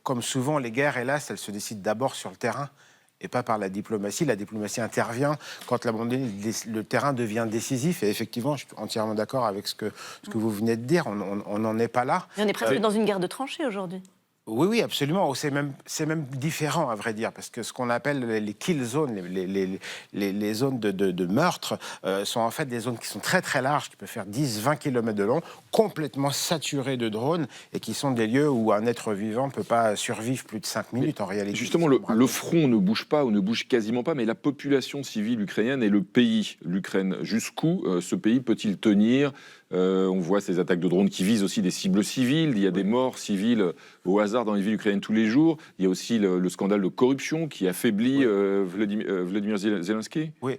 comme souvent, les guerres, hélas, elles se décident d'abord sur le terrain et pas par la diplomatie. La diplomatie intervient quand le terrain devient décisif. Et effectivement, je suis entièrement d'accord avec ce que vous venez de dire. On n'en est pas là. Mais on est presque dans une guerre de tranchées aujourd'hui. Oui, oui, absolument. C'est même différent, à vrai dire, parce que ce qu'on appelle les kill zones, les zones de meurtre, sont en fait des zones qui sont très très larges, qui peuvent faire 10-20 km de long, complètement saturées de drones, et qui sont des lieux où un être vivant ne peut pas survivre plus de 5 minutes en réalité. Justement, le front ne bouge pas ou ne bouge quasiment pas, mais la population civile ukrainienne et le pays, l'Ukraine, jusqu'où ce pays peut-il tenir? On voit ces attaques de drones qui visent aussi des cibles civiles. Il y a des morts civiles au hasard dans les villes ukrainiennes tous les jours. Il y a aussi le scandale de corruption qui affaiblit Vladimir Zelensky. Oui.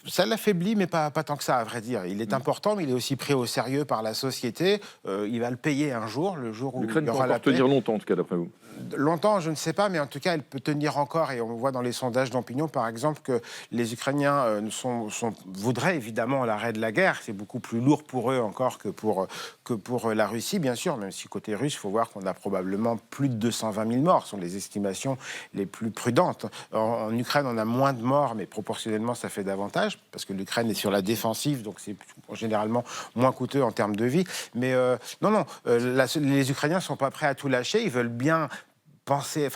Ça l'affaiblit, mais pas tant que ça, à vrai dire. Il est important, mais il est aussi pris au sérieux par la société. Il va le payer un jour, le jour où L'Ukraine il y peut aura la encore paix. tenir longtemps, en tout cas, d'après vous. Longtemps, je ne sais pas, mais en tout cas, elle peut tenir encore. Et on voit dans les sondages d'opinion, par exemple, que les Ukrainiens voudraient évidemment l'arrêt de la guerre. C'est beaucoup plus lourd pour eux encore que pour la Russie, bien sûr. Même si côté russe, il faut voir qu'on a probablement plus de 220 000 morts. Ce sont les estimations les plus prudentes. En Ukraine, on a moins de morts, mais proportionnellement, ça fait davantage, parce que l'Ukraine est sur la défensive, donc c'est généralement moins coûteux en termes de vie. Mais les Ukrainiens ne sont pas prêts à tout lâcher. Ils veulent bien penser,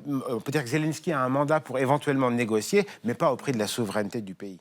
on peut dire que Zelensky a un mandat pour éventuellement négocier, mais pas au prix de la souveraineté du pays.